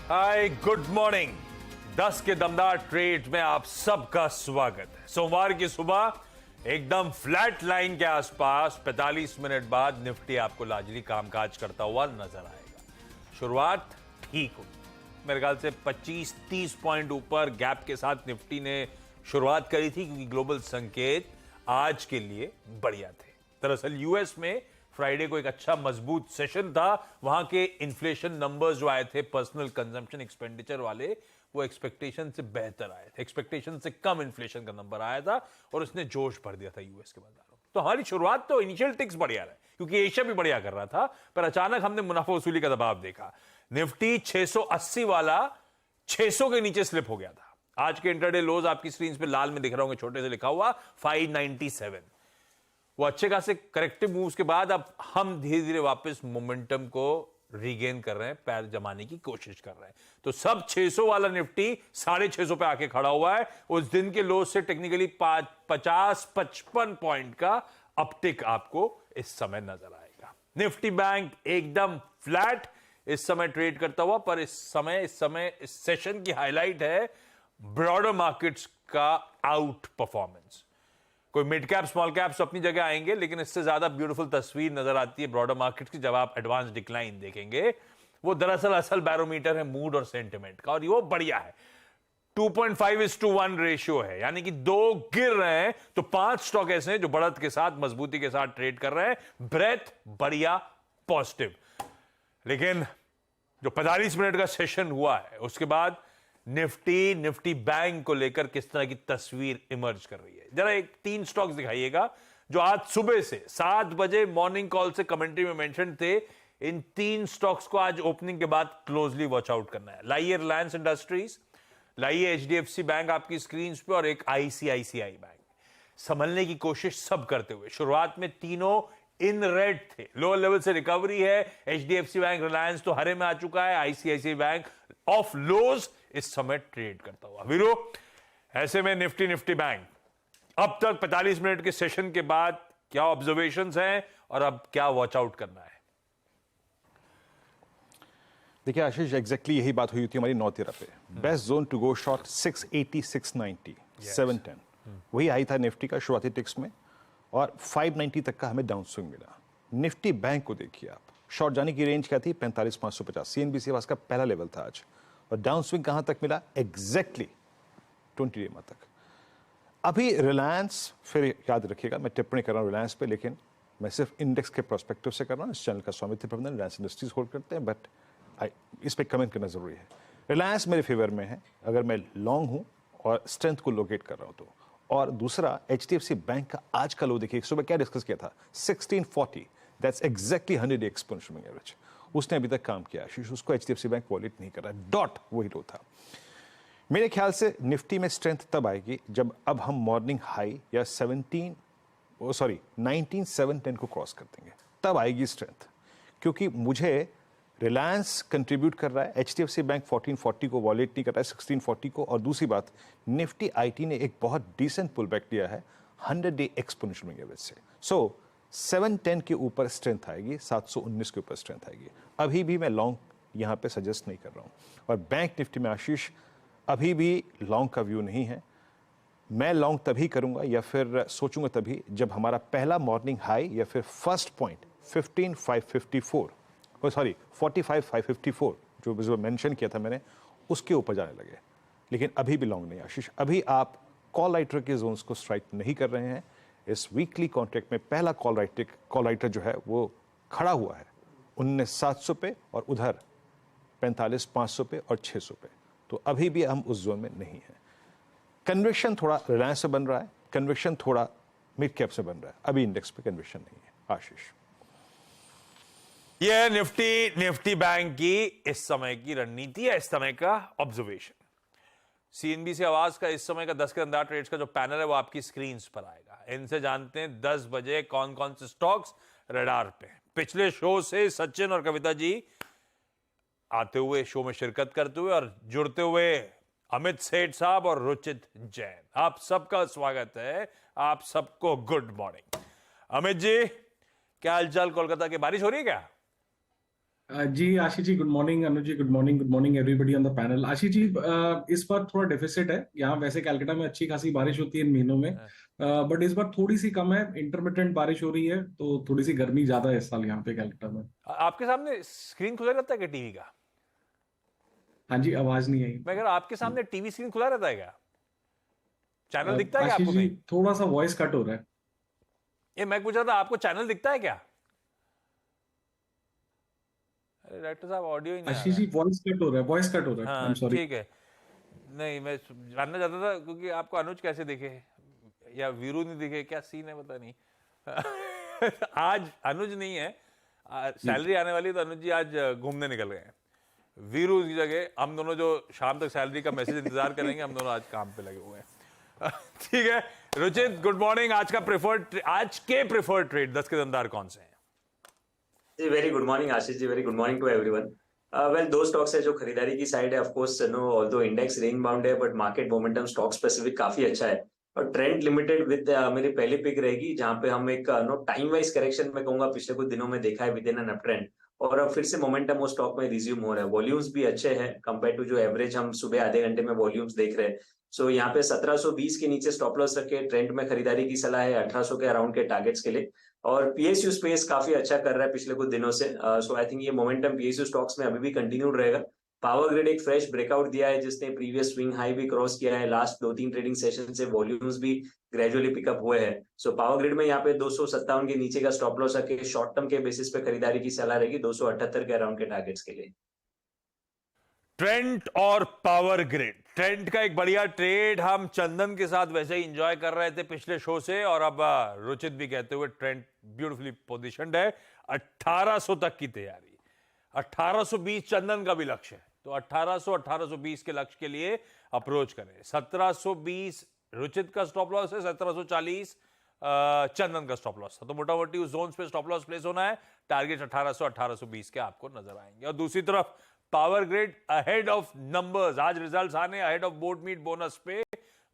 Hi good morning. 10 के दमदार trade में आप सबका स्वागत है। सोमवार की सुबह एकदम फ्लैट लाइन के आसपास 45 मिनट बाद निफ्टी आपको लाजली कामकाज करता हुआ नजर आएगा। शुरुआत ठीक हुई, मेरे ख्याल से 25-30 पॉइंट ऊपर गैप के साथ निफ्टी ने शुरुआत करी थी, क्योंकि ग्लोबल संकेत आज के लिए बढ़िया थे। दरअसल यूएस में फ्राइडे को एक अच्छा मजबूत सेशन था। वहां के इन्फ्लेशन नंबर्स जो आए थे, पर्सनल कंजम्पशन एक्सपेंडिचर वाले, वो एक्सपेक्टेशन से बेहतर आए थे। एक्सपेक्टेशन से कम इन्फ्लेशन का नंबर आया था और उसने जोश भर दिया था यूएस के बाजारों। तो हमारी शुरुआत तो इनिशियल टिक्स बढ़िया रहे, क्योंकि एशिया भी बढ़िया कर रहा था, पर अचानक हमने मुनाफा वसूली का दबाव देखा। निफ्टी 680 वाला 600 के नीचे स्लिप हो गया था। आज के इंटरडे लोज आपकी स्क्रीन पे लाल में दिख रहा होंगे, छोटे से लिखा हुआ 597। वो अच्छे खासे करेक्टिव मूव्स के बाद अब हम धीरे धीरे वापस मोमेंटम को रीगेन कर रहे हैं, पैर जमाने की कोशिश कर रहे हैं। तो सब 600 वाला निफ्टी 650 पे आके खड़ा हुआ है। उस दिन के लो से टेक्निकली 50-55 पॉइंट का अपटिक आपको इस समय नजर आएगा। निफ्टी बैंक एकदम फ्लैट इस समय ट्रेड करता हुआ, पर इस सेशन की हाईलाइट है ब्रॉडर मार्केट्स का आउट परफॉर्मेंस। कोई मिड कैप स्मॉल कैप्स अपनी जगह आएंगे, लेकिन इससे ज्यादा ब्यूटीफुल तस्वीर नजर आती है ब्रॉडर मार्केट की जब आप एडवांस डिक्लाइन देखेंगे। वो दरअसल असल बैरोमीटर है मूड और सेंटिमेंट का, और वो बढ़िया है। 2.5:1 रेशियो है, यानी कि 2 गिर रहे हैं तो 5 स्टॉक ऐसे हैं जो बढ़त के साथ, मजबूती के साथ ट्रेड कर रहे हैं। ब्रेथ बढ़िया, पॉजिटिव। लेकिन जो 45 मिनट का सेशन हुआ है, उसके बाद निफ्टी बैंक को लेकर किस तरह की तस्वीर इमर्ज कर रही है। जरा 3 स्टॉक्स दिखाइएगा जो आज सुबह से 7 बजे मॉर्निंग कॉल से कमेंट्री में मेंशन थे। इन 3 स्टॉक्स को आज ओपनिंग के बाद क्लोजली वॉच आउट करना है। लाइए रिलायंस इंडस्ट्रीज, लाइए एचडीएफसी बैंक आपकी स्क्रीन पे, और एक आईसीआईसीआई बैंक। संभलने की कोशिश सब करते हुए शुरुआत में तीनों इन रेड थे, लोअर लेवल से रिकवरी है। एचडीएफसी बैंक, रिलायंस तो हरे में आ चुका है, आईसीआईसीआई बैंक ऑफ लोज इस समय ट्रेड करता हुआ। वीरो, ऐसे में निफ्टी बैंक अब तक 45 मिनट के सेशन के बाद क्या ऑब्जर्वेशंस हैं और अब क्या वॉच आउट करना है? देखिए आशीष, एग्जैक्टली यही बात हुई थी हमारी 9/13 पे। Best zone to go short 680, 690, 710 वही आई था निफ्टी का शुरुआती टिक्स में, और 590 तक का हमें डाउन स्विंग मिला। निफ्टी बैंक को देखिए आप, शॉर्ट जाने की रेंज क्या थी? 45,550 सीएनबीसी वास का पहला लेवल था आज, और डाउन स्विंग कहां तक मिला? एग्जैक्टली 20 डेमा तक। अभी रिलायंस, फिर याद रखिएगा मैं टिप्पणी कर रहा हूं रिलायंस पे, लेकिन मैं सिर्फ इंडेक्स के प्रोस्पेक्टिव से कर रहा हूं। इस चैनल का स्वामित्व प्रबंधन रिलायंस इंडस्ट्रीज होल्ड करते हैं, बट इस पर कमेंट करना जरूरी है। रिलायंस मेरे फेवर में है अगर मैं लॉन्ग हूं और स्ट्रेंथ को लोकेट कर रहा हूं तो। और दूसरा, एचडीएफसी बैंक का आज का लो देखिए, सुबह क्या डिस्कस किया था? 1640, that's exactly 100 day exponential moving average. उसने अभी तक काम किया आशीष, उसको एचडीएफसी बैंक वॉलेट नहीं कर रहा है, डॉट वही लो था। मेरे ख्याल से निफ्टी में स्ट्रेंथ तब आएगी जब अब हम मॉर्निंग हाई या 19,710 को क्रॉस कर देंगे, तब आएगी स्ट्रेंथ। क्योंकि मुझे रिलायंस कंट्रीब्यूट कर रहा है, एचडीएफसी बैंक 1440 को वॉलेट नहीं कर रहा है, 1640 को। और दूसरी बात, निफ्टी आईटी ने एक बहुत डिसेंट पुल बैक लिया है 100 डे एक्सपोनेंशियल मूविंग एवरेज से। सो 710 के ऊपर स्ट्रेंथ आएगी, 719 के ऊपर स्ट्रेंथ आएगी। अभी भी मैं लॉन्ग यहां पे सजेस्ट नहीं कर रहा हूं। और बैंक निफ्टी में आशीष अभी भी लॉन्ग का व्यू नहीं है। मैं लॉन्ग तभी करूंगा या फिर सोचूंगा तभी जब हमारा पहला मॉर्निंग हाई या फिर फर्स्ट पॉइंट 45,554 जो मेंशन किया था मैंने, उसके ऊपर जाने लगे। लेकिन अभी भी लॉन्ग नहीं आशीष। अभी आप कॉल राइटर के जोन्स को स्ट्राइक नहीं कर रहे हैं। इस वीकली कॉन्ट्रैक्ट में पहला कॉल राइटर जो है वो खड़ा हुआ है 19,700 पे, और उधर 45,500 पे और 600 पे। तो अभी भी हम उस जोन में नहीं है। कन्विक्शन थोड़ा रिलायंस से बन रहा है, कन्विक्शन थोड़ा मिड कैप से बन रहा है, अभी इंडेक्स पे कन्विक्शन नहीं है आशीष। यह निफ्टी बैंक की इस समय की रणनीति है, इस समय का ऑब्जर्वेशन। सीएनबीसी आवाज का इस समय का 10 के अंदर ट्रेड्स का जो पैनल है वो आपकी स्क्रीन पर आएगा। इनसे जानते हैं 10 बजे कौन कौन से स्टॉक्स रडार पे। पिछले शो से सचिन और कविता जी आते हुए, शो में शिरकत करते हुए और जुड़ते हुए अमित सेठ साहब और रुचित जैन, आप सबका स्वागत है। आप सबको गुड मॉर्निंग। अमित जी, क्या हालचाल? कोलकाता की बारिश हो रही है क्या? जी Ashish ji, good morning. Anuj ji, good morning everybody on the panel. Ashish ji, इस बार थोड़ा डेफिसिट है यहाँ। वैसे कलकत्ता में अच्छी खासी बारिश होती है इन महीनों में, बट इस बार थोड़ी सी कम है। इंटरमिटेंट बारिश हो रही है, तो थोड़ी सी गर्मी ज्यादा है इस साल यहाँ पे कलकत्ता में। आपके सामने स्क्रीन खुला रहता है क्या टीवी का? हाँ जी, आवाज नहीं आई। मैं कह रहा हूं, आपके सामने टीवी स्क्रीन खुला रहता है क्या? चैनल दिखता है क्या आशीष आपको जी, कहीं? थोड़ा सा वॉइस कट हो रहा है। ये मैं पूछ रहा था, आपको चैनल दिखता है क्या? अरे डॉक्टर साहब, ऑडियो ही नहीं आ आशीष रहा जी, है। वॉइस कट हो रहा है, वॉइस कट हो रहा है। आई एम हाँ सॉरी। ठीक है। नहीं, मैं जानना चाहता था क्योंकि आपको अनुज कैसे दिखे या वीरू नहीं दिखे, क्या सीन है पता नहीं। आज अनुज नहीं है, सैलरी आने वाली है, तो अनुज जी आज घूमने निकल गए हैं। वीरू की जगह हम दोनों जो शाम तक सैलरी का मैसेज इंतजार करेंगे, हम दोनों आज काम पे लगे हुए हैं। ठीक है रुचित, गुड मॉर्निंग। आज के प्रेफर्ड ट्रेड 10 के दमदार कौन से हैं? जी very good morning Ashish ji, very good morning to everyone. Well, दो स्टॉक्स है जो खरीदारी की साइड है। Of course no, although index range bound है, but market momentum stock specific काफी अच्छा है। और ट्रेंड लिमिटेड विद मेरी पहली पिक रहेगी, जहां पे हम एक नो टाइम वाइज करेक्शन में कहूंगा पिछले कुछ दिनों में देखा है with in an up trend, और अब फिर से मोमेंटम वो स्टॉक में रिज्यूम हो रहा है। वॉल्यूम्स भी अच्छे हैं कंपेयर टू जो एवरेज हम सुबह आधे घंटे में वॉल्यूम्स देख रहे हैं। सो यहाँ पे 1720 के नीचे स्टॉप लॉस रखे, ट्रेंड में खरीदारी की सलाह है 1800 के अराउंड के टारगेट्स के लिए। और पीएसयू स्पेस काफी अच्छा कर रहा है पिछले कुछ दिनों से। सो आई थिंक ये मोमेंटम पीएसयू स्टॉक्स में अभी भी कंटिन्यूड रहेगा। पावर ग्रिड एक फ्रेश ब्रेकआउट दिया है, जिसने प्रीवियस स्विंग हाई भी क्रॉस किया है। लास्ट 2-3 ट्रेडिंग सेशन से वॉल्यूम्स भी ग्रेजुअली पिकअप हुए हैं। सो पावर ग्रिड में यहाँ पे 257 के नीचे का स्टॉप लॉस रखे, शॉर्ट टर्म के बेसिस पे खरीदारी की सलाह रहेगी 278 के अराउंड के टारगेट्स के लिए। ट्रेंट और पावर ग्रिड। ट्रेंट का एक बढ़िया ट्रेड हम चंदन के साथ वैसे ही एंजॉय कर रहे थे पिछले शो से, और अब रुचित भी कहते हुए ट्रेंट ब्यूटीफुली पोजीशनड है। 1800 तक की तैयारी, 1820 चंदन का भी लक्ष्य है, तो 1800 1820 के लक्ष्य के लिए अप्रोच करें। 1720 रुचित का स्टॉप लॉस है, 1740 चंदन का स्टॉप लॉस था, तो मोटा मोटी उस जोन पे स्टॉप लॉस प्लेस होना है। टारगेट 1800 1820 के आपको नजर आएंगे। और दूसरी तरफ power grid ahead of numbers, आज रिजल्ट्स आने ahead of board meet bonus पे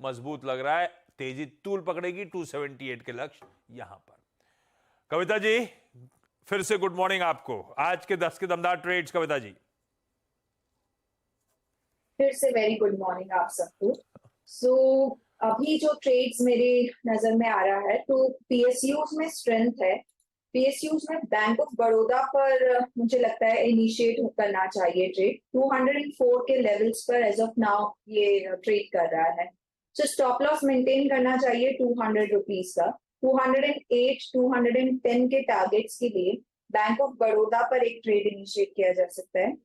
मजबूत लग रहा है। तेजी तूल पकड़ेगी 278 के लक्ष्य यहां पर। कविता जी, फिर से गुड मॉर्निंग आपको। आज के 10 के दमदार ट्रेड्स, कविता जी। फिर से वेरी गुड मॉर्निंग आप सबको। सो अभी जो ट्रेड्स मेरे नजर में आ रहा है, तो पीएसयूज में स्ट्रेंथ है। पीएसयूज में बैंक ऑफ बड़ौदा पर मुझे लगता है इनिशिएट करना चाहिए ट्रेड। 204 के लेवल्स पर एज ऑफ नाउ ये ट्रेड कर रहा है, सो स्टॉप लॉस मेंटेन करना चाहिए 200 रुपीज का। 208 210 के टारगेट्स के लिए बैंक ऑफ बड़ौदा पर एक ट्रेड इनिशिएट किया जा सकता है।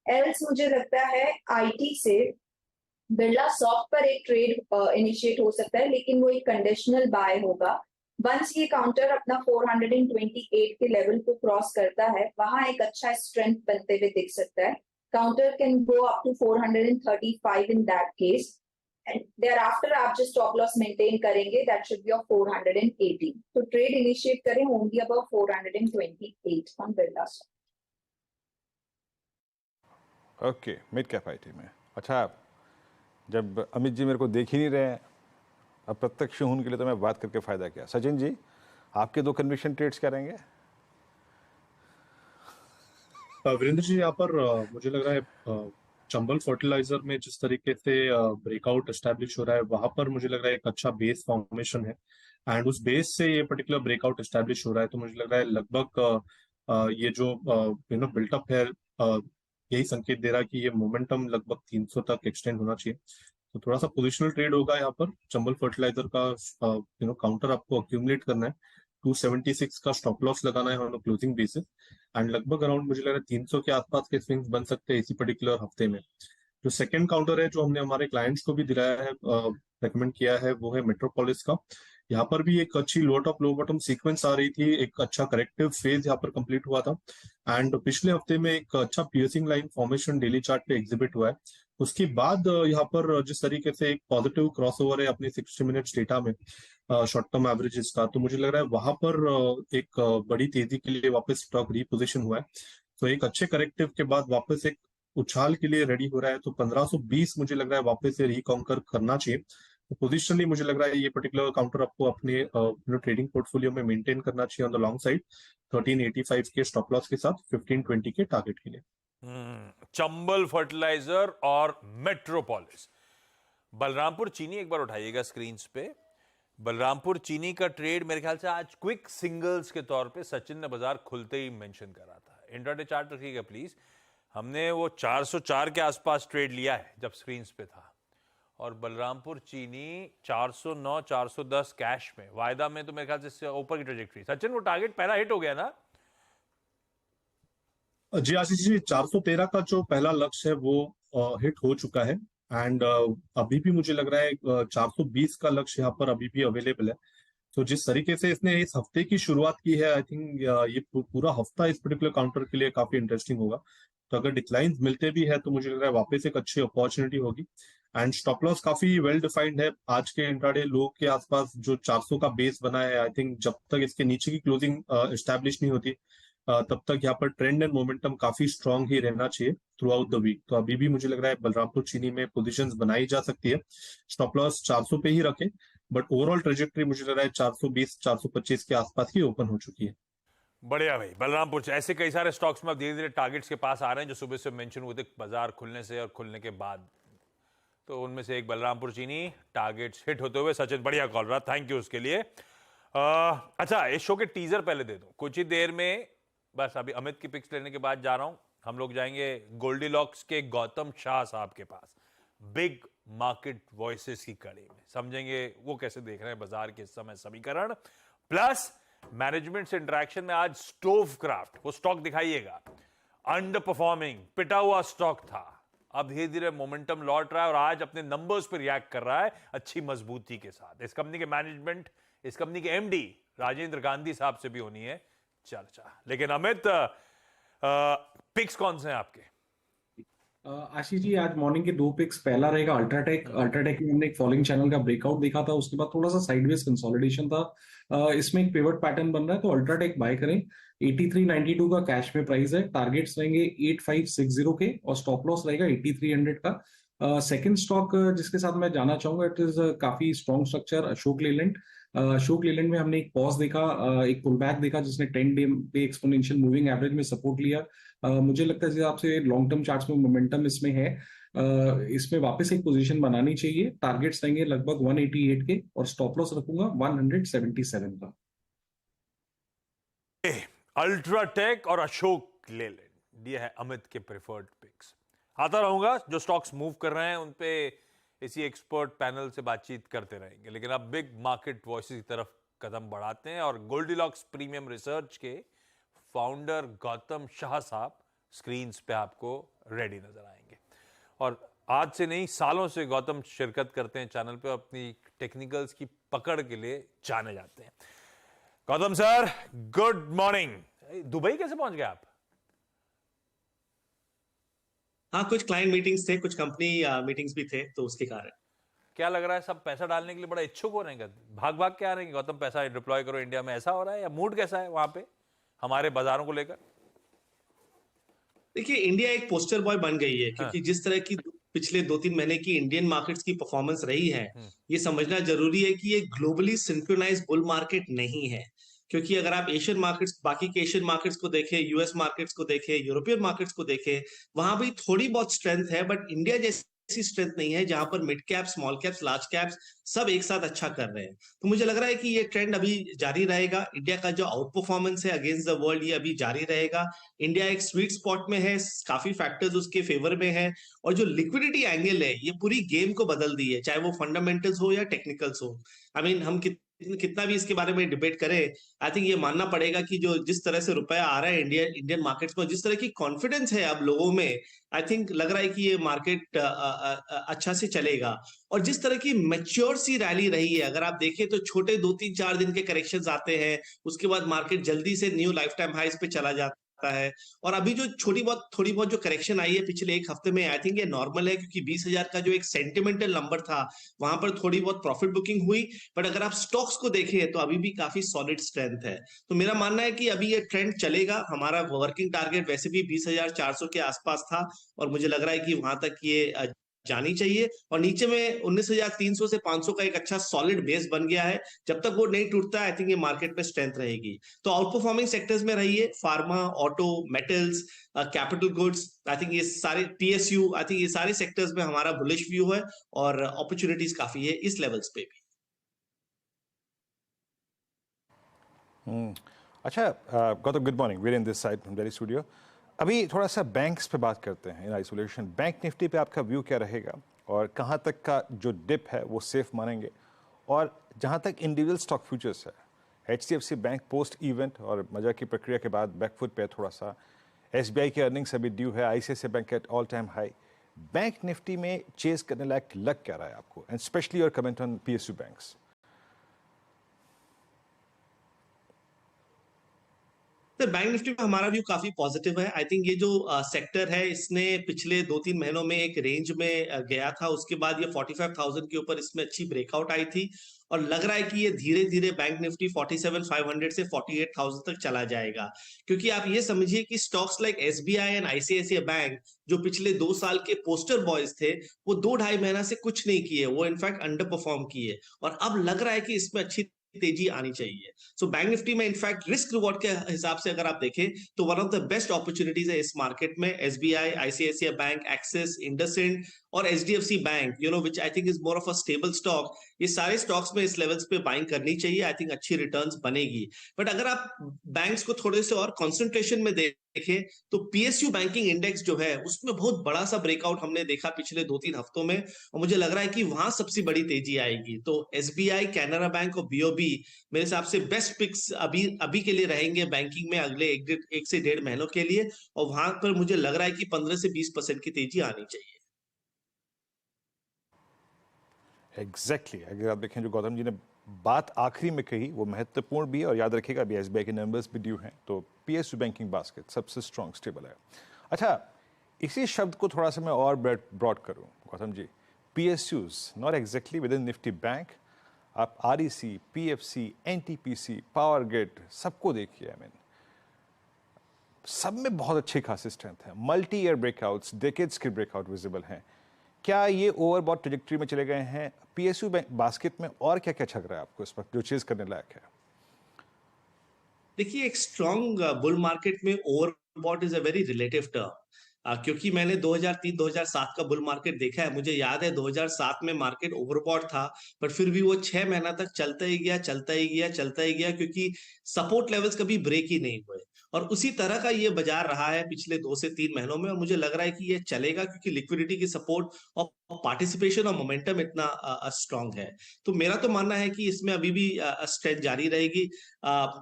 एल्स मुझे लगता है आईटी से बिरला सॉफ्ट पर एक ट्रेड इनिशिएट हो सकता है, लेकिन वो एक कंडीशनल बाय होगा। वंस ये काउंटर अपना 428 के लेवल को क्रॉस करता है, वहां एक अच्छा स्ट्रेंथ बनते हुए दिख सकता है। Counter can go up to 435 in that case, and thereafter आप जो स्टॉप लॉस मेंटेन करेंगे दैट शुड बी ऑफ 480। तो ट्रेड इनिशिएट करें only about 428 on Birlasoft. Okay, mid cap IT में। अच्छा, जब अमित जी मेरे को देख ही नहीं रहे हैं, अब प्रत्यक्ष हूं उनके लिए, तो मैं बात करके फायदा क्या। सचिन जी, आपके दो कन्विक्शन ट्रेड्स क्या रहेंगे? वीरेंद्र जी, यहाँ पर मुझे लग रहा है चंबल फर्टिलाइजर में जिस तरीके से ब्रेकआउट एस्टैब्लिश हो रहा है, वहां पर मुझे लग रहा है एक अच्छा बेस फॉर्मेशन है, एंड उस बेस से ये पर्टिकुलर ब्रेकआउट एस्टैब्लिश हो रहा है। तो मुझे लग रहा है लगभग ये जो बिल्टअप है, यही संकेत दे रहा है कि ये मोमेंटम लगभग 300 तक एक्सटेंड होना चाहिए। तो थोड़ा सा पोजिशनल ट्रेड होगा यहाँ पर। चंबल फर्टिलाइजर का काउंटर आपको अक्यूमुलेट करना है, 276 का स्टॉप लॉस लगाना है ऑन क्लोजिंग बेसिस, एंड लगभग अराउंड मुझे लग रहा है 300 के आसपास के स्विंग्स बन सकते हैं इसी पर्टिकुलर हफ्ते में। जो सेकंड काउंटर है, जो हमने हमारे क्लाइंट्स को भी दिलाया है, रेकमेंड किया है, वो है मेट्रोपोलिस का। यहाँ पर भी एक अच्छी लो टॉप लो बॉटम सीक्वेंस आ रही थी, एक अच्छा करेक्टिव फेज यहाँ पर कंप्लीट हुआ था, एंड पिछले हफ्ते में एक अच्छा piercing line formation daily chart पे एग्जिबिट हुआ है। उसके बाद यहाँ पर जिस तरीके से एक पॉजिटिव क्रॉसओवर है अपने 60 मिनट्स डेटा में शॉर्ट टर्म एवरेजेस का, तो मुझे लग रहा है वहां पर एक बड़ी तेजी के लिए वापस स्टॉक रीपोजिशन हुआ है। तो एक अच्छे करेक्टिव के बाद वापस एक उछाल के लिए रेडी हो रहा है। तो 1520 मुझे लग रहा है वापस से रिकॉन्कर करना चाहिए। तो पोजिशनली मुझे लग रहा है ये पर्टिकुलर काउंटर आपको अपने ट्रेडिंग पोर्टफोलियो में मेंटेन करना चाहिए ऑन द लॉन्ग साइड 1385 के स्टॉप लॉस के साथ 1520 के टारगेट के लिए। चंबल फर्टिलाइजर और मेट्रोपोलिस। बलरामपुर चीनी एक बार उठाइएगा स्क्रीन पे। बलरामपुर चीनी का ट्रेड मेरे ख्याल से आज क्विक सिंगल्स के तौर पे सचिन ने बाजार खुलते ही मेंशन करा था। इंट्राडे चार्ट रखिएगा प्लीज। हमने वो 404 के आसपास ट्रेड लिया है जब स्क्रीन पे था, और बलरामपुर चीनी 409 410 कैश में, वायदा में तो मेरे ख्याल से ऊपर की ट्रेजेक्टरी। सचिन वो टारगेट पहला हिट हो गया ना? जी आशीष जी, 413 का जो पहला लक्ष्य है वो हिट हो चुका है एंड अभी भी मुझे लग रहा है 420 का लक्ष्य यहाँ पर अभी भी अवेलेबल है। तो जिस तरीके से इसने इस हफ्ते की शुरुआत की है, आई थिंक ये पूरा हफ्ता इस पर्टिकुलर काउंटर के लिए काफी इंटरेस्टिंग होगा। तो अगर डिक्लाइन मिलते भी है तो मुझे लग रहा है वापस एक अच्छी अपॉर्चुनिटी होगी एंड स्टॉप लॉस काफी वेल डिफाइंड है। आज के इंट्राडे लो के आसपास जो 400 का बेस बना है, आई थिंक जब तक इसके नीचे की क्लोजिंग एस्टैब्लिश नहीं होती तब तक यहाँ पर ट्रेंड एंड मोमेंटम काफी स्ट्रांग ही रहना चाहिए थ्रू आउट द वीक। तो अभी भी मुझे लग रहा है बलरामपुर चीनी में पोजीशंस बनाई जा सकती है। स्टॉप लॉस 400 पे ही रखें, बट ओवरऑल ट्रेजेक्टरी मुझे लग रहा है 420 425 के आसपास ही ओपन हो चुकी है। बढ़िया भाई। बलरामपुर से ऐसे कई सारे स्टॉक्स में अब धीरे धीरे टारगेट्स के पास आ रहे हैं जो सुबह से मेंशन हुए थे बाजार खुलने से और खुलने के बाद। तो उनमें से एक बलरामपुर चीनी टारगेट्स हिट होते हुए। सचिन बढ़िया कॉल रहा, थैंक यू उसके लिए। अच्छा, इस शो के टीजर पहले दे दो कुछ ही देर में। बस अभी अमित की पिक्स लेने के बाद जा रहा हूं। हम लोग जाएंगे गोल्डीलॉक्स के गौतम शाह साहब के पास, बिग मार्केट वॉइसेस की कड़ी में। समझेंगे वो कैसे देख रहे हैं बाजार के इस समय समीकरण, प्लस मैनेजमेंट से इंटरेक्शन में आज स्टोव क्राफ्ट, वो स्टॉक दिखाइएगा, अंडर परफॉर्मिंग पिटा हुआ स्टॉक था, अब धीरे धीरे मोमेंटम लौट रहा है और आज अपने नंबर्स पर रिएक्ट कर रहा है अच्छी मजबूती के साथ। इस कंपनी के मैनेजमेंट, इस कंपनी के एमडी राजेंद्र गांधी साहब से भी होनी है चर्चा। लेकिन अमित, पिक्स कौन से हैं आपके? आशीष जी, आज मॉर्निंग के दो पिक्स। पहला रहेगा अल्ट्राटेक। अल्ट्राटेक में हमने एक फॉलिंग चैनल का ब्रेकआउट देखा था, उसके बाद थोड़ा सा साइडवेज कंसोलिडेशन था। इसमें एक पिवट पैटर्न बन रहा है, तो अल्ट्राटेक बाय करें। 8392 का कैश में प्राइस है। टारगेट्स रहेंगे 8560 के और स्टॉप लॉस रहेगा 8300 का। सेकंड स्टॉक जिसके साथ मैं जाना चाहूंगा, इट इज काफी स्ट्रॉन्ग स्ट्रक्चर, अशोक लेलैंड। अशोक लेलैंड में हमने एक पॉज देखा, एक पुल बैक देखा, जिसने 10 डे एक्सपोनेंशियल मूविंग एवरेज में सपोर्ट लिया। मुझे लगता है जिस हिसाब से लॉन्ग टर्म चार्ट्स में मोमेंटम इसमें है, इसमें वापस एक पोजीशन बनानी चाहिए। टारगेट्स रहेंगे लगभग 188 के और स्टॉप लॉस रखूंगा 177 का। अल्ट्राटेक और अशोक लेलैंड, ये है अमित के प्रेफर्ड पिक्स। आता रहूंगा, जो स्टॉक्स मूव कर रहे हैं उन पे इसी एक्सपर्ट पैनल से बातचीत करते रहेंगे। लेकिन अब बिग मार्केट वॉइसेस की तरफ कदम बढ़ाते हैं और गोल्डीलॉक्स प्रीमियम रिसर्च के फाउंडर गौतम शाह साहब स्क्रीन्स पे आपको रेडी नजर आएंगे। और आज से नहीं, सालों से गौतम शिरकत करते हैं चैनल पे, अपनी टेक्निकल्स की पकड़ के लिए जाने जाते हैं। Gautam sir, good morning. Dubai कैसे पहुंच गए आप? हाँ, कुछ क्लाइंट मीटिंग्स थे, कुछ कंपनी मीटिंग्स भी थे, तो उसके कारण। क्या लग रहा है, सब पैसा डालने के लिए बड़ा इच्छुक हो रहे हैं? भाग भाग के आ रहे हैं गौतम, पैसा डिप्लॉय करो इंडिया में, ऐसा हो रहा है? या मूड कैसा है वहां पे हमारे बाजारों को लेकर? देखिए, इंडिया एक पोस्टर बॉय बन गई है, क्योंकि जिस तरह की पिछले 2-3 महीने की इंडियन मार्केट्स की परफॉर्मेंस रही है, ये समझना जरूरी है कि ये ग्लोबली सिंक्रोनाइज बुल मार्केट नहीं है। क्योंकि अगर आप एशियन मार्केट्स, बाकी के एशियन मार्केट्स को देखें, यूएस मार्केट्स को देखें, यूरोपियन मार्केट्स को देखें, वहां भी थोड़ी बहुत स्ट्रेंथ है, बट इंडिया जैसी स्ट्रेंथ नहीं है जहां पर mid cap, small caps, large caps सब एक साथ अच्छा कर रहे हैं। तो मुझे लग रहा है कि ये ट्रेंड अभी जारी रहेगा। इंडिया का जो आउट परफॉर्मेंस है अगेंस्ट द वर्ल्ड, ये अभी जारी रहेगा। इंडिया एक स्वीट स्पॉट में है, काफी फैक्टर्स उसके फेवर में है, और जो लिक्विडिटी एंगल है ये पूरी गेम को बदल दी है, चाहे वो फंडामेंटल्स हो या टेक्निकल्स हो। आई मीन, हम कितना भी इसके बारे में डिबेट करें, आई थिंक ये मानना पड़ेगा कि जो जिस तरह से रुपया आ रहा है इंडियन मार्केट्स में, जिस तरह की कॉन्फिडेंस है अब लोगों में, आई थिंक लग रहा है कि ये मार्केट अच्छा से चलेगा। और जिस तरह की मैच्योर सी रैली रही है, अगर आप देखें तो छोटे 2-3-4 दिन के करेक्शंस आते हैं, उसके बाद मार्केट जल्दी से न्यू लाइफ टाइम हाइस पे चला जाता है। और अभी जो थोड़ी बहुत जो करेक्शन आई है पिछले एक हफ्ते में, आई थिंक ये नॉर्मल है, क्योंकि 20,000 का जो एक सेंटिमेंटल नंबर था, वहां पर थोड़ी बहुत प्रॉफिट बुकिंग हुई। बट अगर आप स्टॉक्स को देखें तो अभी भी काफी सॉलिड स्ट्रेंथ है। तो मेरा मानना है कि अभी ये ट्रेंड चलेगा। हमारा वर्किंग टारगेट वैसे भी 20,400 के आसपास था, और मुझे लग रहा है कि वहां तक ये जानी चाहिए। और नीचे में 19,300 से 500 का एक अच्छा सॉलिड बेस बन गया है। जब तक वो नहीं टूटता आई थिंक ये मार्केट में स्ट्रेंथ रहेगी। तो आउट परफॉर्मिंग सेक्टर्स में रहिए, pharma, auto, metals, capital goods, I think ये सारे पीएसयू, आई थिंक ये सारे सेक्टर्स में हमारा बुलिश व्यू है और अपॉर्चुनिटीज काफी है इस लेवल्स पे भी। अच्छा Gautam, good morning, where in this side from Delhi studio. अभी थोड़ा सा बैंक्स पे बात करते हैं इन आइसोलेशन। बैंक निफ्टी पे आपका व्यू क्या रहेगा और कहाँ तक का जो डिप है वो सेफ मानेंगे? और जहाँ तक इंडिविजुअल स्टॉक फ्यूचर्स है, HDFC बैंक पोस्ट इवेंट और मजा की प्रक्रिया के बाद बैकफुट पे थोड़ा सा, SBI की अर्निंग्स अभी ड्यू है, ICICI bank at all time high. Bank Nifty में चेज करने लायक लग क्या रहा है आपको, and specially your comment on PSU banks? Sir bank Nifty में हमारा व्यू काफी पॉजिटिव है। आई थिंक ये जो सेक्टर है इसने पिछले 2-3 महीनों में एक रेंज में गया था, उसके बाद ये 45,000 के ऊपर इसमें अच्छी ब्रेकआउट आई थी और लग रहा है कि ये धीरे धीरे बैंक निफ्टी 47,500 से 48,000 तक चला जाएगा। क्योंकि आप ये समझिए कि stocks like SBI and ICICI bank जो पिछले 2 साल के पोस्टर बॉयज थे वो 2-2.5 महीना से कुछ नहीं किए, वो इनफैक्ट अंडर परफॉर्म किए और अब लग रहा है कि इसमें अच्छी तेजी आनी चाहिए। सो बैंक निफ्टी में इनफैक्ट रिस्क रिवॉर्ड के हिसाब से अगर आप देखें तो one of the best opportunities है इस मार्केट में। SBI, ICICI bank, axis, IndusInd और HDFC bank, which I think is more of a stable stock, ये सारे स्टॉक्स में इस लेवल्स पे बाइंग करनी चाहिए। आई थिंक अच्छी रिटर्न्स बनेगी। बट अगर आप बैंक्स को थोड़े से और कंसंट्रेशन में देखें तो PSU बैंकिंग इंडेक्स जो है उसमें बहुत बड़ा सा ब्रेकआउट हमने देखा पिछले 2-3 हफ्तों में और मुझे लग रहा है कि वहां सबसे बड़ी तेजी आएगी। तो SBI, कैनरा बैंक और BOB मेरे हिसाब से बेस्ट पिक्स अभी के लिए रहेंगे बैंकिंग में अगले 1 से 1.5 महीनों के लिए और वहां पर मुझे लग रहा है कि 15 से 20% की तेजी आनी चाहिए। एग्जैक्टली अगर आप देखें जो गौतम जी ने बात आखिरी में कही वो महत्वपूर्ण भी है, और याद रखिएगा अभी SBI के नंबर्स भी ड्यू हैं, तो PSU बैंकिंग बास्केट सबसे स्ट्रॉन्ग स्टेबल है। अच्छा, इसी शब्द को थोड़ा सा मैं और ब्रॉड करूं Gautam ji, PSUs not exactly with in Nifty bank, आप REC, PFC, NTPC, power grid सबको देखिए, आई मीन सब में बहुत अच्छी खासी स्ट्रेंथ है, मल्टी ईयर ब्रेकआउट्स, डेकेड्स के ब्रेकआउट विजिबल हैं। क्या ये ओवरबॉट ट्रैजेक्टरी में चले गए हैं? PSU बास्केट में और क्या क्या छक रहा है आपको इस वक्त जो चीज करने लायक है? देखिए, एक स्ट्रॉन्ग बुल मार्केट में overbought is a very relative term, क्योंकि मैंने 2003-2007 का बुल मार्केट देखा है। मुझे याद है 2007 में मार्केट ओवरबॉट था, पर फिर भी वो 6 महीना तक चलता ही गया क्योंकि सपोर्ट लेवल्स कभी ब्रेक ही नहीं हुए। और उसी तरह का ये बाजार रहा है पिछले 2 से 3 महीनों में और मुझे लग रहा है कि ये चलेगा क्योंकि लिक्विडिटी की सपोर्ट और पार्टिसिपेशन और मोमेंटम इतना स्ट्रांग है। तो मेरा तो मानना है कि इसमें अभी भी स्ट्रेंथ जारी रहेगी।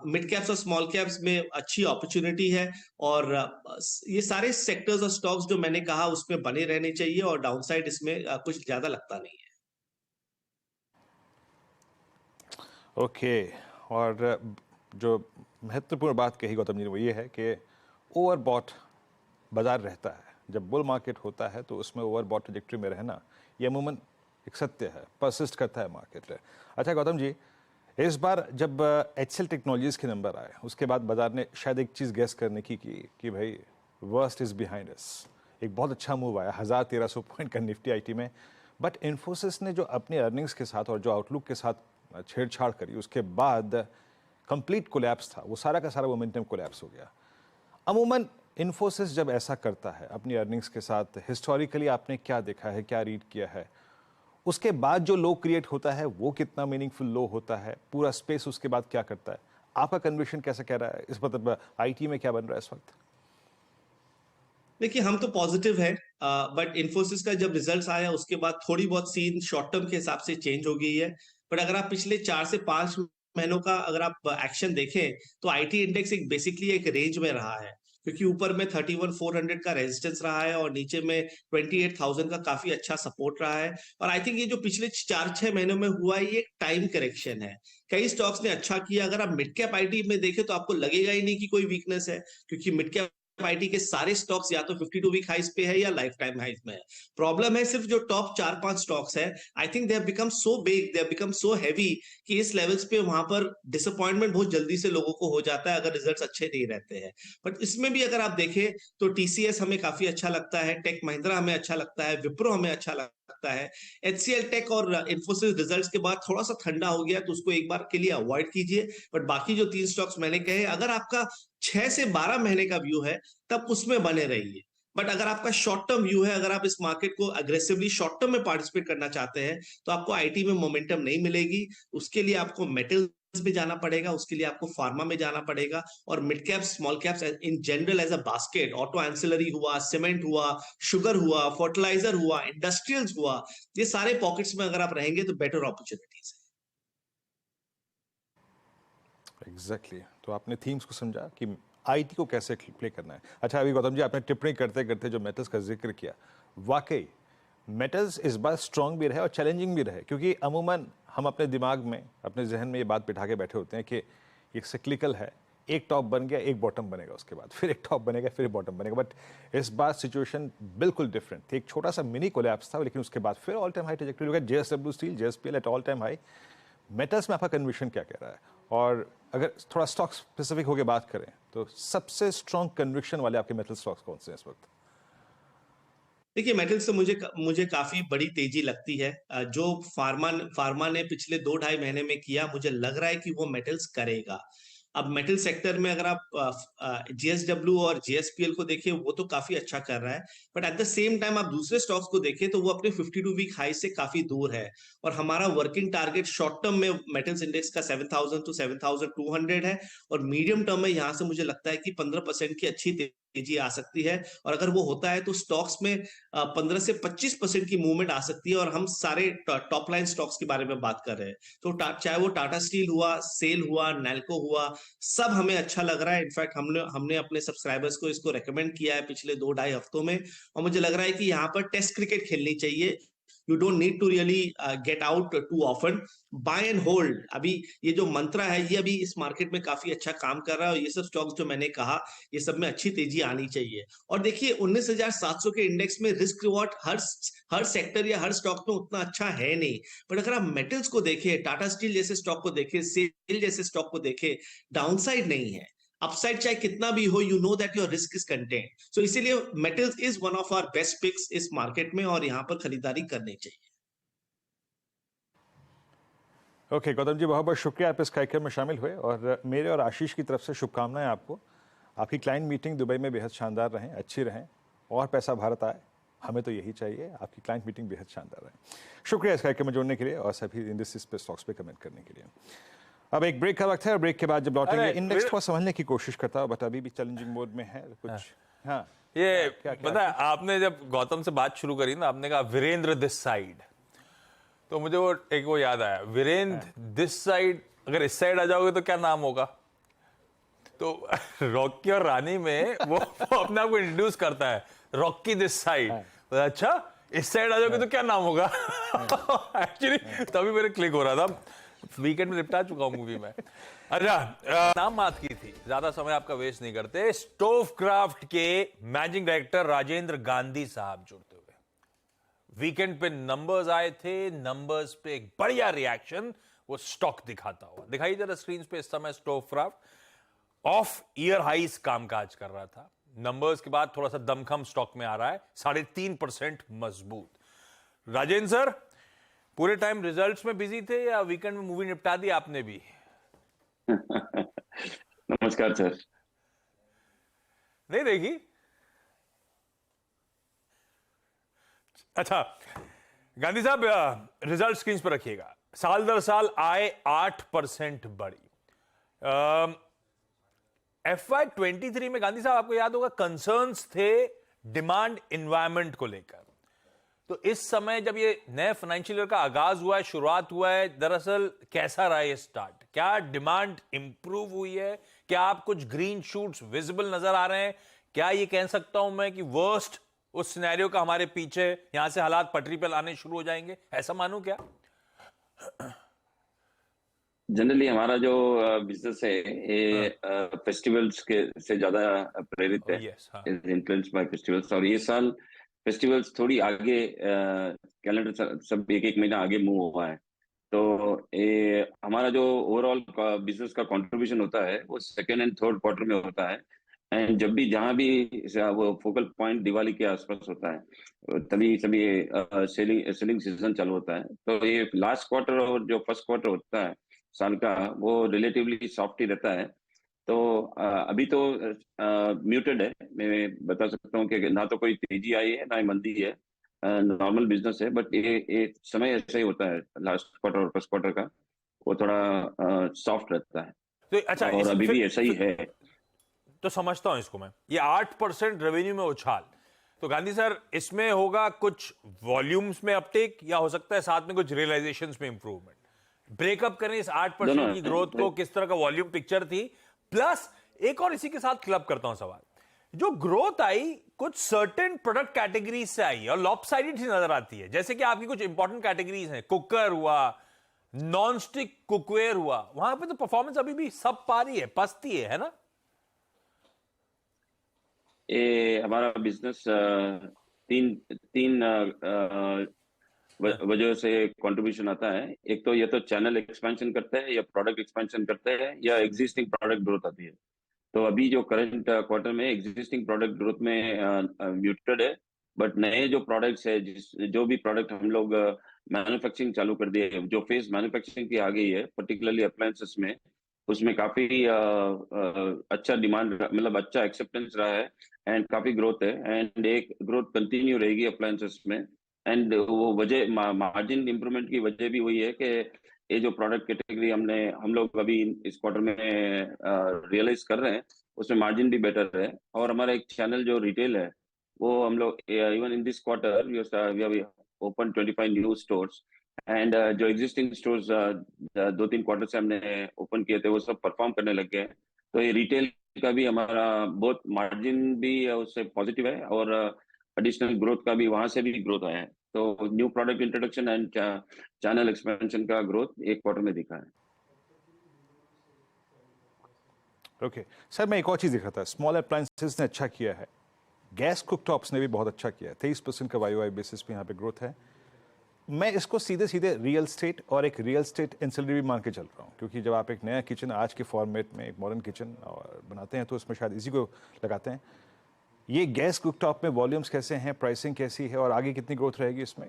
मिड कैप्स और स्मॉल कैप्स में अच्छी अपॉर्चुनिटी है और ये सारे सेक्टर्स और स्टॉक्स जो मैंने कहा उसमें बने रहने चाहिए और डाउनसाइड इसमें कुछ ज्यादा लगता नहीं है। ओके, और जो महत्वपूर्ण बात कही गौतम जी ने वो ये है कि ओवरबॉट बाजार रहता है। जब बुल मार्केट होता है तो उसमें ओवरबॉट ट्रैजेक्टरी में रहना ये अमूमन एक सत्य है, परसिस्ट करता है मार्केट। अच्छा गौतम जी, इस बार जब HCL टेक्नोलॉजीज के नंबर आए उसके बाद बाजार ने शायद एक चीज़ गेस करने की कि भाई वर्स्ट इज बिहाइंड अस। एक बहुत अच्छा मूव आया 1300 पॉइंट का निफ्टी IT में, बट इन्फोसिस ने जो अपने अर्निंग्स के साथ और जो आउटलुक के साथ छेड़छाड़ करी उसके बाद कंप्लीट कोलैप्स था, वो सारा का सारा मोमेंटम कोलैप्स हो गया। अमूमन इन्फोसिस जब ऐसा करता है अपनी अर्निंग्स के साथ, हिस्टोरिकली आपने क्या देखा है, क्या रीड किया है, उसके बाद जो लो क्रिएट होता है वो कितना मीनिंगफुल लो होता है, पूरा स्पेस उसके बाद क्या करता है? आपका कन्विक्शन कैसा कह रहा है इस मतलब IT में क्या बन रहा है इस वक्त? देखिए, हम तो पॉजिटिव है, बट इन्फोसिस का जब रिजल्ट्स आया उसके बाद थोड़ी बहुत सीन शॉर्ट टर्म के हिसाब से चेंज हो गई है। बट अगर आप पिछले 4 से 5 महीनों का अगर आप एक्शन देखें तो IT इंडेक्स एक बेसिकली एक रेंज में रहा है, क्योंकि ऊपर में 31,400 का रेजिस्टेंस रहा है और नीचे में 28,000 का काफी अच्छा सपोर्ट रहा है। और आई थिंक ये जो पिछले 4-6 महीनों में हुआ है ये एक टाइम करेक्शन है। कई स्टॉक्स ने अच्छा किया। अगर आप मिड कैप IT में देखें तो आपको लगेगा ही नहीं कि कोई वीकनेस है, क्योंकि मिड कैप एफआईटी के सारे स्टॉक्स या तो 52 वीक हाइस पे है या लाइफ टाइम हाइस में है। प्रॉब्लम है सिर्फ जो टॉप 4-5 स्टॉक्स है, I think they have become so big, they have become so heavy कि इस लेवल्स पे वहां पर डिसअपॉइंटमेंट बहुत जल्दी से लोगों को हो जाता है अगर रिजल्ट्स अच्छे नहीं रहते हैं। बट इसमें भी अगर आप देखें तो टीसीएस हमें काफी अच्छा लगता है, टेक महिंद्रा हमें अच्छा लगता है, विप्रो हमें अच्छा लगता है। एचसीएल टेक और इन्फोसिस रिजल्ट्स के बाद थोड़ा सा ठंडा हो गया तो उसको एक बार के लिए अवॉइड कीजिए। बट बाकी जो 3 स्टॉक्स मैंने कहे, अगर आपका 6 से 12 महीने का व्यू है तब उसमें बने रहिए। बट अगर आपका शॉर्ट टर्म व्यू है, अगर आप इस मार्केट को अग्रेसिवली शॉर्ट टर्म में पार्टिसिपेट करना चाहते हैं तो आपको आईटी में मोमेंटम नहीं मिलेगी। उसके लिए आपको मेटल्स में जाना पड़ेगा, उसके लिए आपको फार्मा में जाना पड़ेगा, और mid caps small caps in general as a basket, auto ancillary हुआ, सीमेंट हुआ, शुगर हुआ, फर्टिलाइजर हुआ, इंडस्ट्रियल्स हुआ, ये सारे पॉकेट्स में अगर आप रहेंगे तो बेटर अपॉर्चुनिटीज है। एग्जैक्टली तो आपने थीम्स को समझा कि आईटी को कैसे प्ले करना है। अच्छा अभी गौतम जी आपने टिप्पणी करते करते जो मेटल्स का जिक्र किया, वाकई मेटल्स इस बार स्ट्रॉन्ग भी रहे और चैलेंजिंग भी रहे, क्योंकि अमूमन हम अपने दिमाग में अपने जहन में ये बात बिठा के बैठे होते हैं कि ये सिक्लिकल है, एक टॉप बन गया एक बॉटम बनेगा, उसके बाद फिर एक टॉप बनेगा फिर बॉटम बनेगा। बट इस बार सिचुएशन बिल्कुल डिफरेंट थी। एक छोटा सा मिनी कोलैप्स था लेकिन उसके बाद फिर ऑल टाइम हाई ट्रैजेक्टरी होगा। JSW steel, JSPL at all time high. Metals में आपका कन्विक्शन क्या कह रहा है? और अगर थोड़ा स्टॉक स्पेसिफिक होकर बात करें तो सबसे स्ट्रॉन्ग कन्विक्शन वाले आपके मेटल स्टॉक्स कौन से हैं इस वक्त? देखिए मेटल्स से मुझे काफी बड़ी तेजी लगती है। जो फार्मा ने पिछले 2-2.5 महीने में किया, मुझे लग रहा है कि वो मेटल्स करेगा। अब मेटल सेक्टर में अगर आप जीएसडब्ल्यू और जीएसपीएल को देखिए, वो तो काफी अच्छा कर रहा है, but at the same time आप दूसरे स्टॉक्स को देखें तो वो अपने 52 वीक हाई से काफी दूर है। और हमारा वर्किंग टारगेट शॉर्ट टर्म में मेटल्स इंडेक्स का 7000 to 7200 है, और मीडियम टर्म में यहां से मुझे लगता है कि 15% की अच्छी तेजी आ सकती है। और अगर वो होता है तो स्टॉक्स में 15 से 25% की मूवमेंट आ सकती है। और हम सारे टॉप लाइन स्टॉक्स के बारे में बात कर रहे हैं, तो चाहे वो टाटा स्टील हुआ, सेल हुआ, नैल्को हुआ, सब हमें अच्छा लग रहा है। इनफैक्ट हमने अपने सब्सक्राइबर्स को इसको रेकमेंड किया है पिछले 2-2.5 हफ्तों में, और मुझे लग रहा है कि यहाँ पर टेस्ट क्रिकेट खेलनी चाहिए। You don't need to really get out too often, buy and hold. अभी ये जो मंत्रा है ये अभी इस मार्केट में काफी अच्छा काम कर रहा है, और ये सब स्टॉक्स जो मैंने कहा ये सब में अच्छी तेजी आनी चाहिए। और देखिए 19,700 के इंडेक्स में रिस्क रिवॉर्ड हर सेक्टर या हर स्टॉक में उतना अच्छा है नहीं। बट अगर आप मेटल्स को देखें, टाटा स्टील जैसे स्टॉक को देखें, सेल जैसे स्टॉक को देखें, डाउनसाइड नहीं है, अपसाइड चाहे कितना भी हो, you know that your risk is contained. So इसीलिए metals is one of our best picks इस मार्केट में, और यहां पर खरीदारी करनी चाहिए। ओके गौतम जी, बहुत बहुत शुक्रिया आप इस कार्यक्रम में शामिल हुए, और मेरे और आशीष की तरफ से शुभकामनाएं आपको। आपकी क्लाइंट मीटिंग दुबई में बेहद शानदार रहें, अच्छी रहें, और पैसा भारत आए, हमें तो यही चाहिए। आपकी क्लाइंट मीटिंग बेहद शानदार रहे। शुक्रिया इस कार्यक्रम में जुड़ने के लिए और सभी इंडस्ट्रीज पे स्टॉक्स पे कमेंट करने के लिए। अब एक ब्रेक का वक्त है, और ब्रेक के बाद जब लौटेंगे इंडेक्स को समझने की कोशिश करता हूँ, बट अभी भी चैलेंजिंग मोड में है कुछ। हाँ ये क्या पता है, आपने जब गौतम से बात शुरू करी ना, आपने कहा वीरेंद्र दिस साइड, तो मुझे वो याद आया, वीरेंद्र दिस साइड, अगर इस साइड आ जाओगे तो क्या नाम होगा? तो रॉकी और रानी में वो अपने आप को इंट्रोड्यूस करता है, रॉकी दिस साइड। अच्छा इस साइड आ जाओगे तो क्या नाम होगा? एक्चुअली तभी मेरे क्लिक हो रहा था, वीकेंड में निपटा चुका हूं मूवी में। अच्छा नाम बात की थी, ज्यादा समय आपका वेस्ट नहीं करते। स्टोवक्राफ्ट के मैनेजिंग डायरेक्टर राजेंद्र गांधी साहब जुड़ते हुए वीकेंड पे नंबर्स आए थे, नंबर्स पे एक बढ़िया रिएक्शन, वो स्टॉक दिखाता हुआ। दिखाई जरा स्क्रीन पे इस समय स्टोवक्राफ्ट ऑफ ईयर हाइस कामकाज कर रहा था, नंबर्स के बाद थोड़ा सा दमखम स्टॉक में आ रहा है, 3.5% मजबूत। राजेंद्र सर पूरे टाइम रिजल्ट्स में बिजी थे या वीकेंड में मूवी निपटा दी आपने भी? नमस्कार सर। नहीं देखी? अच्छा गांधी साहब रिजल्ट स्क्रीन पर रखिएगा। साल दर साल आय 8% बढ़ी। FY23 में गांधी साहब आपको याद होगा कंसर्न्स थे डिमांड इन्वायरमेंट को लेकर। तो इस समय जब ये नए फाइनेंशियल ईयर का आगाज हुआ है, शुरुआत हुआ है, दरअसल कैसा रहा ये स्टार्ट? क्या डिमांड इंप्रूव हुई है? क्या आप कुछ ग्रीन शूट्स विजिबल नजर आ रहे हैं? क्या ये कह सकता हूं मैं कि वर्स्ट उस सिनेरियो का हमारे पीछे, यहां से हालात पटरी पर लाने शुरू हो जाएंगे, ऐसा मानूं क्या? जनरली हमारा जो बिजनेस है ये फेस्टिवल्स के से ज्यादा प्रेरित है, यस, हाँ, इन्फ्लुएंस बाय फेस्टिवल्स। और ये साल फेस्टिवल्स थोड़ी आगे कैलेंडर सब एक एक महीना आगे मूव हुआ है। तो ये हमारा जो ओवरऑल बिजनेस का कंट्रीब्यूशन होता है वो सेकेंड एंड थर्ड क्वार्टर में होता है। एंड जब भी जहाँ भी वो फोकल पॉइंट दिवाली के आसपास होता है तभी सभी सेलिंग सीजन चालू होता है। तो ये लास्ट क्वार्टर और जो फर्स्ट क्वार्टर होता है साल का वो रिलेटिवली सॉफ्ट ही रहता है। तो अभी तो म्यूटेड है, मैं बता सकता हूँ कि ना तो कोई तेजी आई है ना ही मंदी है, नॉर्मल बिजनेस है। बट ये समय ऐसा ही होता है, लास्ट क्वार्टर और फर्स्ट क्वार्टर का वो थोड़ा सॉफ्ट रहता है तो अच्छा और अभी भी ऐसा ही है। तो समझता हूं इसको मैं, ये 8% रेवेन्यू में उछाल, तो गांधी सर इसमें होगा कुछ वॉल्यूम्स में अपटेक या हो सकता है साथ में कुछ रियलाइजेशंस में इंप्रूवमेंट? ब्रेकअप करें इस 8% की ग्रोथ को, किस तरह का वॉल्यूम पिक्चर थी, प्लस एक और इसी के साथ क्लब करता हूं सवाल, जो ग्रोथ आई कुछ सर्टेन प्रोडक्ट कैटेगरीज से आई और लॉपसाइडेड ही नजर आती है, जैसे कि आपकी कुछ इंपॉर्टेंट कैटेगरीज हैं, कुकर हुआ, नॉन स्टिक कुकवेयर हुआ, वहां पे तो परफॉर्मेंस अभी भी सब पारी है, पस्ती है ना? ये हमारा बिजनेस तीन तीन वजह से कंट्रीब्यूशन आता है। एक तो ये तो चैनल एक्सपेंशन करते हैं या प्रोडक्ट एक्सपेंशन करते हैं या एग्जिस्टिंग प्रोडक्ट ग्रोथ आती है। तो अभी जो करंट क्वार्टर में एग्जिस्टिंग प्रोडक्ट ग्रोथ में म्यूटेड है, बट नए जो प्रोडक्ट्स है जो भी प्रोडक्ट हम लोग मैन्युफैक्चरिंग चालू कर दिए, जो फेज मैन्युफैक्चरिंग की आ गई है पर्टिकुलरली अप्लायंसेस में, उसमें काफी अच्छा डिमांड मतलब अच्छा एक्सेप्टेंस रहा है एंड काफी ग्रोथ है एंड एक ग्रोथ कंटिन्यू रहेगी अप्लायंसेस में। एंड वो वजह मार्जिन इंप्रूवमेंट की वजह भी वही है कि ये जो प्रोडक्ट कैटेगरी हम लोग अभी इस क्वार्टर में रियलाइज कर रहे हैं उसमें मार्जिन भी बेटर है। और हमारा एक चैनल जो रिटेल है वो हम लोग even in this quarter we have open 25 new stores and जो एग्जिस्टिंग स्टोर्स 2-3 क्वार्टर से हमने ओपन किए थे वो सब परफॉर्म करने लग गए हैं। तो ये रिटेल का भी हमारा बहुत मार्जिन भी उससे पॉजिटिव है और एडिशनल ग्रोथ का भी वहां से भी ग्रोथ आया है। तो new product introduction and channel expansion का ग्रोथ एक क्वार्टर में दिखा है। ओके सर, मैं एक और चीज दिख रहा था, स्मॉल अप्लायंसेस ने अच्छा किया है, गैस कुकटॉप्स ने भी बहुत अच्छा किया है, 23% का वाई बेसिस पे यहाँ पे ग्रोथ है। मैं इसको सीधे सीधे रियल स्टेट और एक रियल स्टेट इंसिलरी भी मान के चल रहा हूँ, क्योंकि जब आप एक नया किचन आज के फॉर्मेट में एक मॉडर्न किचन बनाते हैं तो उसमें शायद इसी को लगाते हैं। ये गैस कुकटॉप में वॉल्यूम्स कैसे हैं, प्राइसिंग कैसी है और आगे कितनी ग्रोथ रहेगी इसमें?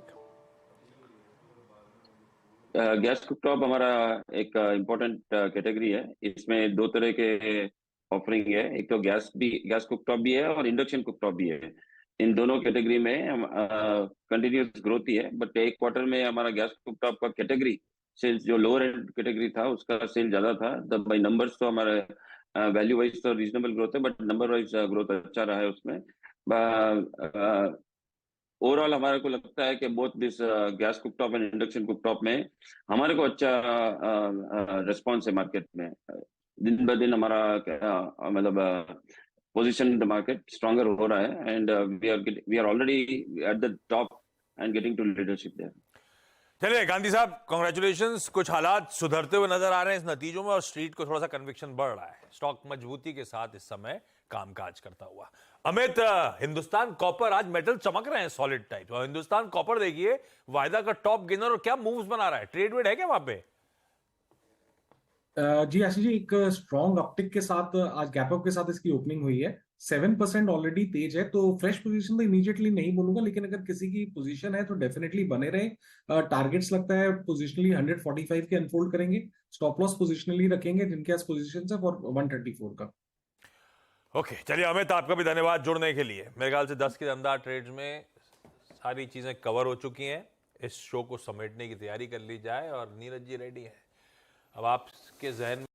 गैस कुकटॉप हमारा एक इम्पोर्टेंट कैटेगरी है। इसमें दो तरह के ऑफरिंग है, एक तो गैस कुकटॉप भी है और इंडक्शन कुकटॉप भी है। इन दोनों कैटेगरी में हम कंटिन्यूस ग्रोथ ही है। बट एक क्वार्टर में हमारा गैस कुकटॉप का कैटेगरी सेल्स जो लोअर एंड कैटेगरी था उसका सेल ज्यादा था। बाई नंबर्स तो हमारा वैल्यू वाइज तो रीजनेबल ग्रोथ है बट नंबर वाइज ग्रोथ अच्छा रहा है उसमें। ओवरऑल हमारे को लगता है कि both this gas cooktop and induction cooktop में हमारे को अच्छा रिस्पॉन्स है मार्केट में। दिन ब दिन हमारा मतलब position in the market stronger हो रहा है and we are already at the top and getting to leadership there. चलिए गांधी साहब, कांग्रेचुलेशंस, कुछ हालात सुधरते हुए नजर आ रहे हैं इस नतीजों में और स्ट्रीट को थोड़ा सा कन्विक्शन बढ़ रहा है, स्टॉक मजबूती के साथ इस समय कामकाज करता हुआ। अमित, हिंदुस्तान कॉपर आज मेटल चमक रहे हैं सॉलिड टाइप, और हिंदुस्तान कॉपर देखिए वायदा का टॉप गेनर और क्या मूव्स बना रहा है, ट्रेड वेड है क्या वहां पे? जी आशीष जी, एक स्ट्रॉन्ग अपटिक के साथ आज गैप अप के साथ इसकी ओपनिंग हुई है। 7% ऑलरेडी तेज है, तो फ्रेश पोजीशन तो इमीडिएटली नहीं बोलूंगा, लेकिन अगर किसी की पोजीशन है तो डेफिनेटली बने रहे। टारगेट्स लगता है पोजिशनली 145 के अनफोल्ड करेंगे, स्टॉप लॉस पोजिशनली रखेंगे जिनके पास पोजीशन है फॉर 134 का। ओके, चलिए अमित, आपका भी धन्यवाद जुड़ने के लिए। मेरे ख्याल से 10 के दमदार ट्रेड्स में सारी चीजें कवर हो चुकी हैं, इस शो को समेटने की तैयारी कर ली जाए और नीरज जी रेडी है। अब आपके जहन में